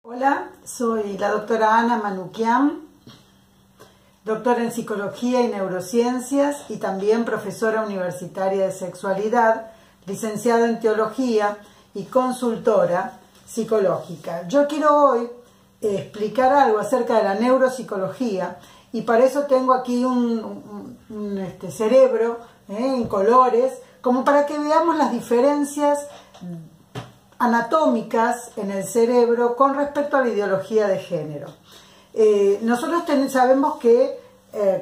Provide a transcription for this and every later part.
Hola, soy la doctora Ana Manuquian, doctora en Psicología y Neurociencias y también profesora universitaria de sexualidad, licenciada en Teología y consultora psicológica. Yo quiero hoy explicar algo acerca de la neuropsicología y para eso tengo aquí un cerebro en colores, como para que veamos las diferencias anatómicas en el cerebro con respecto a la ideología de género. Nosotros sabemos que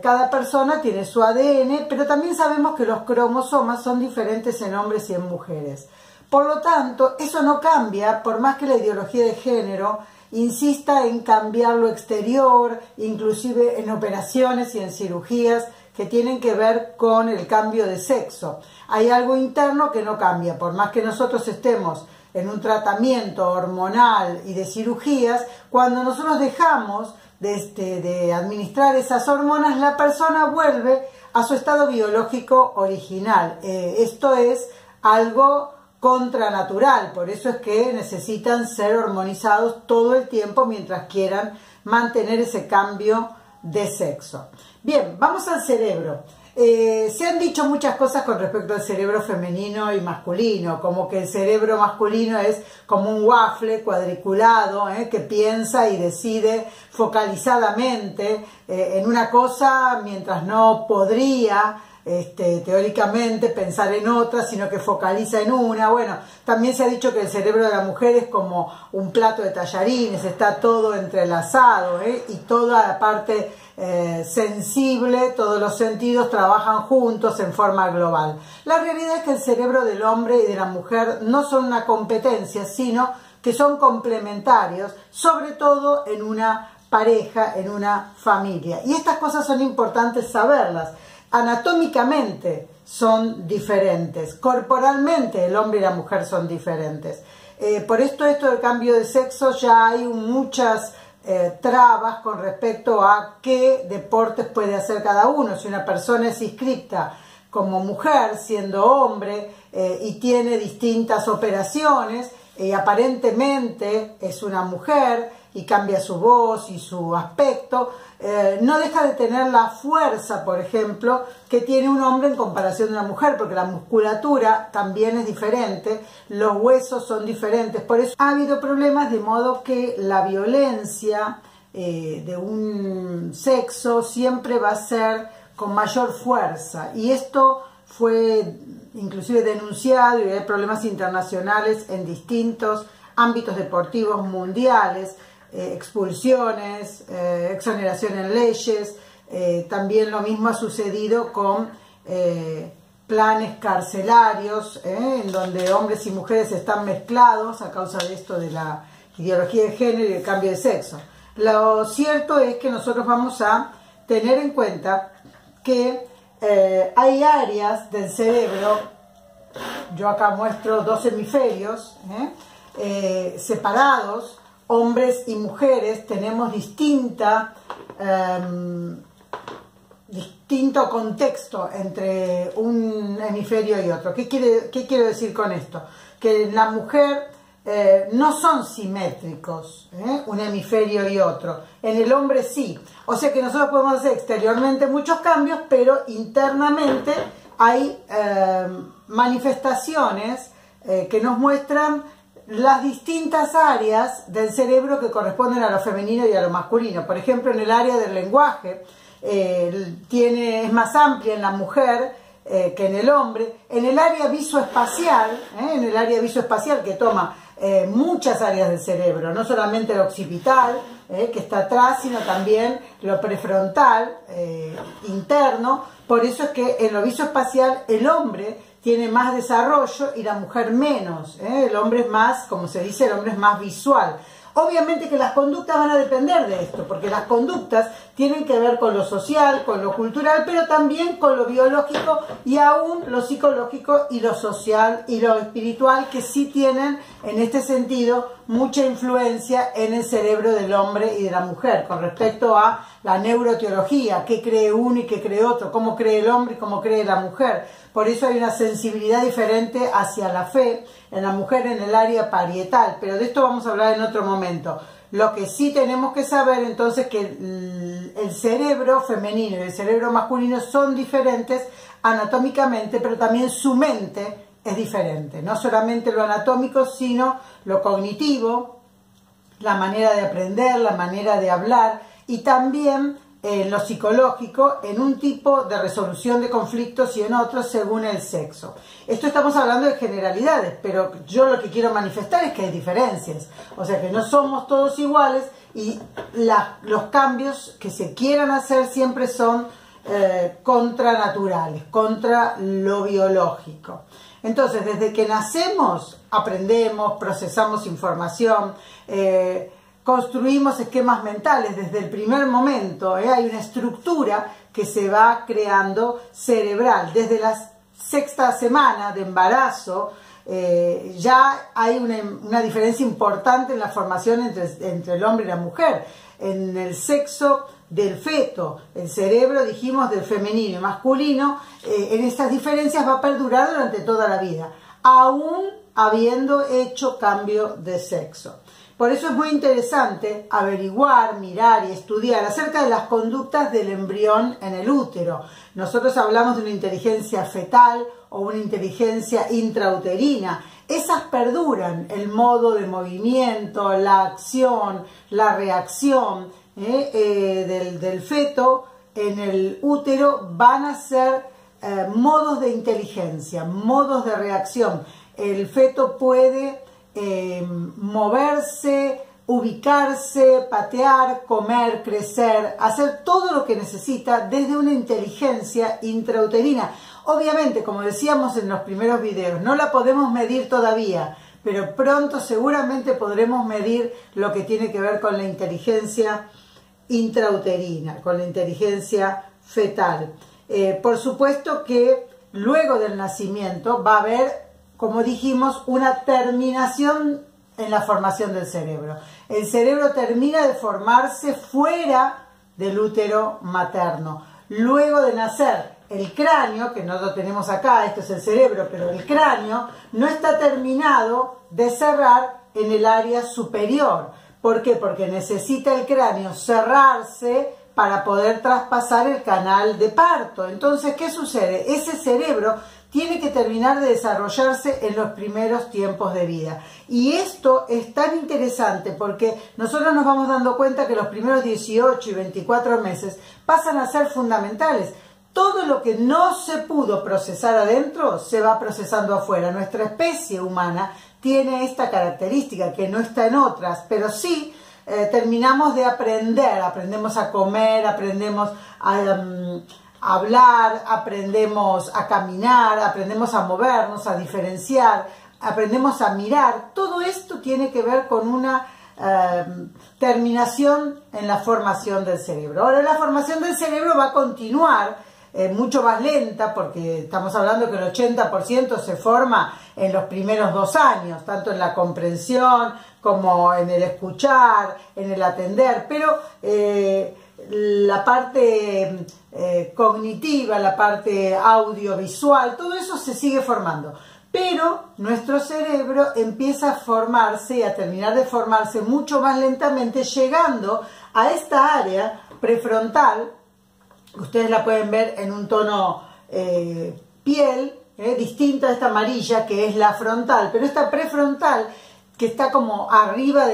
cada persona tiene su ADN, pero también sabemos que los cromosomas son diferentes en hombres y en mujeres. Por lo tanto, eso no cambia, por más que la ideología de género insista en cambiar lo exterior, inclusive en operaciones y en cirugías que tienen que ver con el cambio de sexo. Hay algo interno que no cambia, por más que nosotros estemos en un hormonal y de cirugías, cuando nosotros dejamos de administrar esas hormonas, la persona vuelve a su estado biológico original. Esto es algo contranatural, por eso es que necesitan ser hormonizados todo el tiempo mientras quieran mantener ese cambio de sexo. Bien, vamos al cerebro. Se han dicho muchas cosas con respecto al cerebro femenino y masculino, como que el cerebro masculino es como un waffle cuadriculado, que piensa y decide focalizadamente en una cosa mientras no podría teóricamente pensar en otra, sino que focaliza en una. Bueno, también se ha dicho que el cerebro de la mujer es como un plato de tallarines, está todo entrelazado, y toda la parte sensible, todos los sentidos trabajan juntos en forma global. La realidad es que el cerebro del hombre y de la mujer no son una competencia, sino que son complementarios, sobre todo en una pareja, en una familia. Y estas cosas son importantes saberlas. Anatómicamente son diferentes, corporalmente el hombre y la mujer son diferentes. Por esto del cambio de sexo ya hay muchas trabas con respecto a qué deportes puede hacer cada uno. Si una persona es inscripta como mujer siendo hombre y tiene distintas operaciones y aparentemente es una mujer y cambia su voz y su aspecto, no deja de tener la fuerza, por ejemplo, que tiene un hombre en comparación de una mujer, porque la musculatura también es diferente, los huesos son diferentes. Por eso ha habido problemas, de modo que la violencia de un sexo siempre va a ser con mayor fuerza. Y esto fue inclusive denunciado y hay problemas internacionales en distintos ámbitos deportivos mundiales, expulsiones, exoneración en leyes. También lo mismo ha sucedido con planes carcelarios, en donde hombres y mujeres están mezclados a causa de esto de la ideología de género y el cambio de sexo. Lo cierto es que nosotros vamos a tener en cuenta que hay áreas del cerebro, yo acá muestro dos hemisferios separados. Hombres y mujeres tenemos distinto contexto entre un hemisferio y otro. ¿Qué quiero decir con esto? Que en la mujer no son simétricos, un hemisferio y otro. En el hombre sí. O sea que nosotros podemos hacer exteriormente muchos cambios, pero internamente hay manifestaciones que nos muestran las distintas áreas del cerebro que corresponden a lo femenino y a lo masculino. Por ejemplo, en el área del lenguaje es más amplia en la mujer que en el hombre. En el área visoespacial, que toma muchas áreas del cerebro, no solamente el occipital, que está atrás, sino también lo prefrontal, interno. Por eso es que en lo visoespacial el hombre tiene más desarrollo y la mujer menos. El hombre es más, como se dice, el hombre es más visual. Obviamente que las conductas van a depender de esto, porque las conductas tienen que ver con lo social, con lo cultural, pero también con lo biológico y aún lo psicológico y lo social y lo espiritual, que sí tienen en este sentido mucha influencia en el cerebro del hombre y de la mujer con respecto a la neuroteología, qué cree uno y qué cree otro, cómo cree el hombre y cómo cree la mujer. Por eso hay una sensibilidad diferente hacia la fe en la mujer en el área parietal, pero de esto vamos a hablar en otro momento. Lo que sí tenemos que saber entonces que el cerebro femenino y el cerebro masculino son diferentes anatómicamente, pero también su mente es diferente. No solamente lo anatómico, sino lo cognitivo, la manera de aprender, la manera de hablar y también lo psicológico en un tipo de resolución de conflictos y en otro según el sexo. Esto estamos hablando de generalidades, pero yo lo que quiero manifestar es que hay diferencias, o sea que no somos todos iguales y los cambios que se quieran hacer siempre son contranaturales, contra lo biológico. Entonces, desde que nacemos aprendemos, procesamos información, construimos esquemas mentales desde el primer momento, hay una estructura que se va creando cerebral. Desde la sexta semana de embarazo ya hay una diferencia importante en la formación entre el hombre y la mujer. En el sexo del feto, el cerebro, dijimos, del femenino y masculino, en estas diferencias va a perdurar durante toda la vida, aún habiendo hecho cambio de sexo. Por eso es muy interesante averiguar, mirar y estudiar acerca de las conductas del embrión en el útero. Nosotros hablamos de una inteligencia fetal o una inteligencia intrauterina. Esas perduran, el modo de movimiento, la acción, la reacción del feto en el útero van a ser modos de inteligencia, modos de reacción. El feto puede moverse, ubicarse, patear, comer, crecer, hacer todo lo que necesita desde una inteligencia intrauterina. Obviamente, como decíamos en los primeros videos, no la podemos medir todavía, pero pronto seguramente podremos medir lo que tiene que ver con la inteligencia intrauterina, con la inteligencia fetal. Por supuesto que luego del nacimiento va a haber, como dijimos, una terminación en la formación del cerebro. El cerebro termina de formarse fuera del útero materno. Luego de nacer, el cráneo, que no lo tenemos acá, esto es el cerebro, pero el cráneo no está terminado de cerrar en el área superior. ¿Por qué? Porque necesita el cráneo cerrarse para poder traspasar el canal de parto. Entonces, ¿qué sucede? Ese cerebro tiene que terminar de desarrollarse en los primeros tiempos de vida. Y esto es tan interesante porque nosotros nos vamos dando cuenta que los primeros 18 y 24 meses pasan a ser fundamentales. Todo lo que no se pudo procesar adentro se va procesando afuera. Nuestra especie humana tiene esta característica que no está en otras, pero sí terminamos de aprender. Aprendemos a comer, aprendemos a hablar, aprendemos a caminar, aprendemos a movernos, a diferenciar, aprendemos a mirar. Todo esto tiene que ver con una terminación en la formación del cerebro. Ahora la formación del cerebro va a continuar mucho más lenta, porque estamos hablando que el 80% se forma en los primeros 2 años, tanto en la comprensión como en el escuchar, en el atender, pero la parte cognitiva, la parte audiovisual, todo eso se sigue formando. Pero nuestro cerebro empieza a formarse y a terminar de formarse mucho más lentamente, llegando a esta área prefrontal. Ustedes la pueden ver en un tono piel distinto a esta amarilla, que es la frontal, pero esta prefrontal, que está como arriba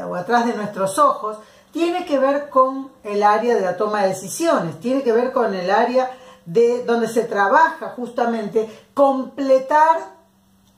o atrás de nuestros ojos, tiene que ver con el área de la toma de decisiones, tiene que ver con el área de donde se trabaja justamente completar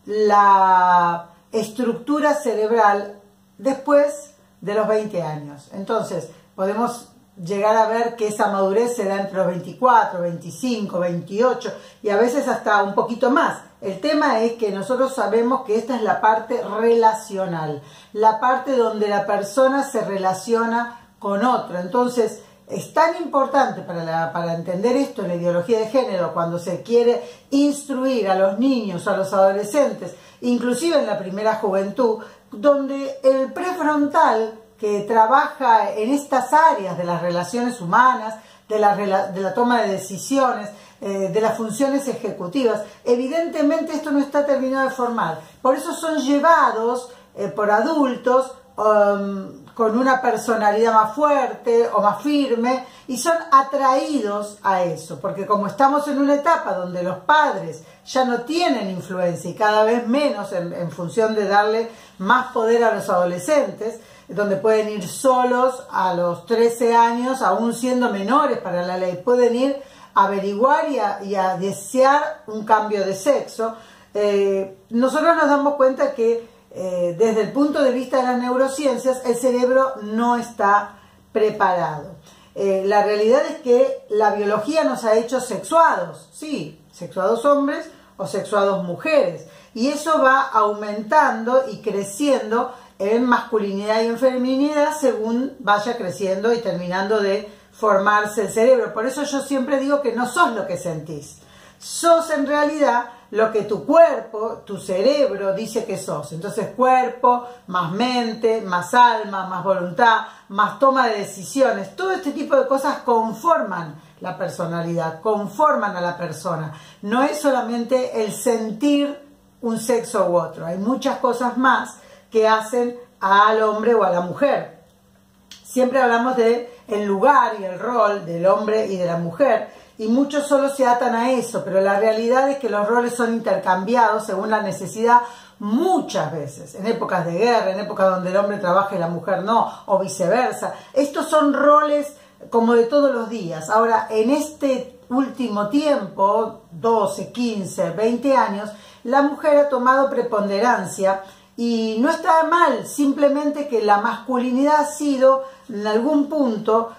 la estructura cerebral después de los 20 años. Entonces, podemos llegar a ver que esa madurez se da entre los 24, 25, 28 y a veces hasta un poquito más. El tema es que nosotros sabemos que esta es la parte relacional, la parte donde la persona se relaciona con otra. Entonces, es tan importante para entender esto en la ideología de género, cuando se quiere instruir a los niños, a los adolescentes, inclusive en la primera juventud, donde el prefrontal, que trabaja en estas áreas de las relaciones humanas, de la toma de decisiones, de las funciones ejecutivas, evidentemente esto no está terminado de formar. Por eso son llevados por adultos con una personalidad más fuerte o más firme y son atraídos a eso, porque como estamos en una etapa donde los padres ya no tienen influencia y cada vez menos en función de darle más poder a los adolescentes, donde pueden ir solos a los 13 años, aún siendo menores para la ley, pueden ir a averiguar y a desear un cambio de sexo. Nosotros nos damos cuenta que desde el punto de vista de las neurociencias el cerebro no está preparado. La realidad es que la biología nos ha hecho sexuados, sí, sexuados hombres o sexuados mujeres, y eso va aumentando y creciendo en masculinidad y en feminidad según vaya creciendo y terminando de formarse el cerebro. Por eso yo siempre digo que no sos lo que sentís, sos en realidad lo que tu cuerpo, tu cerebro dice que sos. Entonces cuerpo, más mente, más alma, más voluntad, más toma de decisiones, todo este tipo de cosas conforman la personalidad, conforman a la persona. No es solamente el sentir un sexo u otro, hay muchas cosas más que hacen al hombre o a la mujer. Siempre hablamos de el lugar y el rol del hombre y de la mujer, y muchos solo se atan a eso, pero la realidad es que los roles son intercambiados según la necesidad muchas veces, en épocas de guerra, en épocas donde el hombre trabaja y la mujer no, o viceversa. Estos son roles como de todos los días. Ahora, en este último tiempo, 12, 15, 20 años, la mujer ha tomado preponderancia. Y no está mal, simplemente que la masculinidad ha sido en algún punto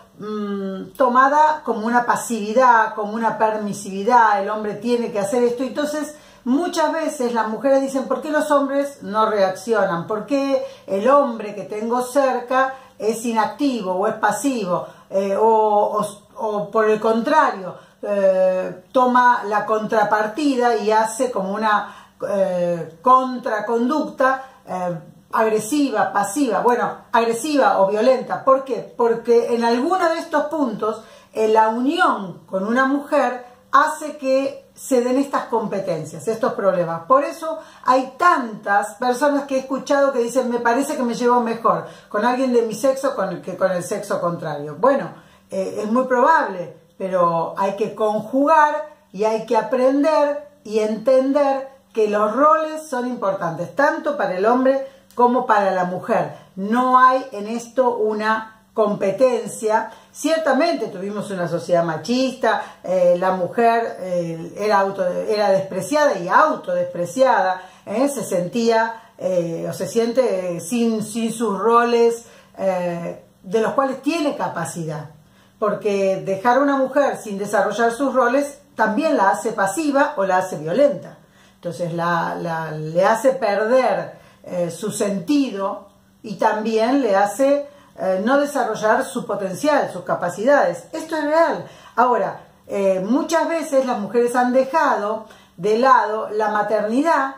tomada como una pasividad, como una permisividad, el hombre tiene que hacer esto. Entonces muchas veces las mujeres dicen, ¿por qué los hombres no reaccionan? ¿Por qué el hombre que tengo cerca es inactivo o es pasivo? O por el contrario, toma la contrapartida y hace como una contraconducta agresiva, pasiva, bueno, agresiva o violenta. ¿Por qué? Porque en alguno de estos puntos la unión con una mujer hace que se den estas competencias, estos problemas. Por eso hay tantas personas que he escuchado que dicen, me parece que me llevo mejor con alguien de mi sexo que con el sexo contrario. Bueno, es muy probable, pero hay que conjugar y hay que aprender y entender que los roles son importantes, tanto para el hombre como para la mujer. No hay en esto una competencia. Ciertamente tuvimos una sociedad machista, la mujer era despreciada y autodespreciada, se sentía o se siente sin sus roles de los cuales tiene capacidad, porque dejar a una mujer sin desarrollar sus roles también la hace pasiva o la hace violenta. Entonces le hace perder su sentido y también le hace no desarrollar su potencial, sus capacidades. Esto es real. Ahora, muchas veces las mujeres han dejado de lado la maternidad,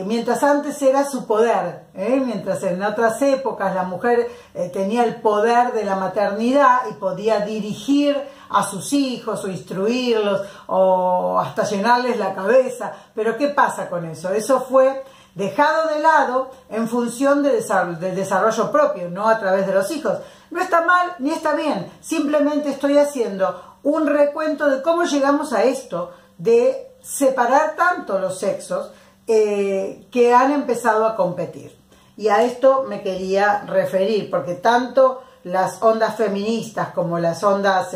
mientras antes era su poder, mientras en otras épocas la mujer tenía el poder de la maternidad y podía dirigir a sus hijos o instruirlos o hasta llenarles la cabeza. Pero ¿qué pasa con eso? Eso fue dejado de lado en función del desarrollo propio, no a través de los hijos. No está mal ni está bien, simplemente estoy haciendo un recuento de cómo llegamos a esto, de separar tanto los sexos que han empezado a competir. Y a esto me quería referir, porque tanto las ondas feministas como las ondas,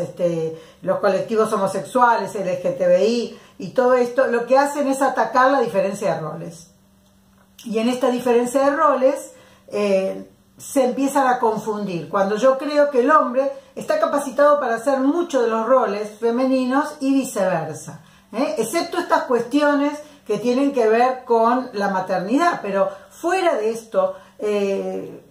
los colectivos homosexuales, LGTBI y todo esto, lo que hacen es atacar la diferencia de roles. Y en esta diferencia de roles se empiezan a confundir, cuando yo creo que el hombre está capacitado para hacer muchos de los roles femeninos y viceversa, excepto estas cuestiones que tienen que ver con la maternidad. Pero fuera de esto,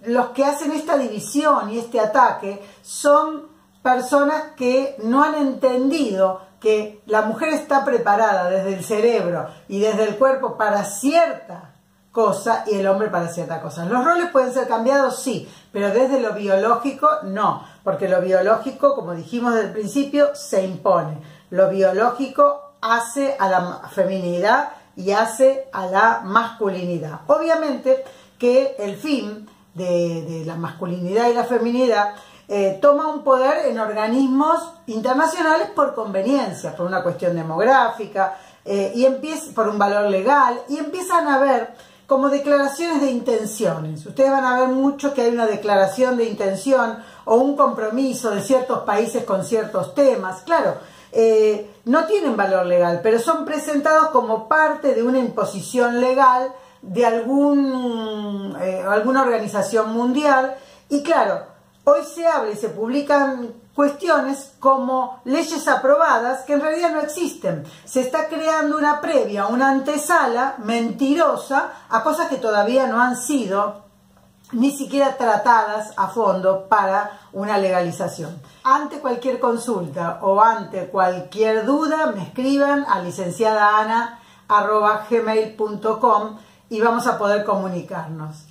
los que hacen esta división y este ataque son personas que no han entendido que la mujer está preparada desde el cerebro y desde el cuerpo para cierta cosa y el hombre para cierta cosa. Los roles pueden ser cambiados, sí, pero desde lo biológico no, porque lo biológico, como dijimos desde el principio, se impone. Lo biológico hace a la feminidad y hace a la masculinidad. Obviamente que el fin de la masculinidad y la feminidad, toma un poder en organismos internacionales por conveniencia, por una cuestión demográfica, por un valor legal, y empiezan a haber como declaraciones de intenciones. Ustedes van a ver mucho que hay una declaración de intención o un compromiso de ciertos países con ciertos temas. Claro, no tienen valor legal, pero son presentados como parte de una imposición legal de alguna organización mundial. Y claro, hoy se habla y se publican cuestiones como leyes aprobadas que en realidad no existen. Se está creando una previa, una antesala mentirosa a cosas que todavía no han sido ni siquiera tratadas a fondo para una legalización. Ante cualquier consulta o ante cualquier duda, me escriban a licenciadaana@gmail.com y vamos a poder comunicarnos.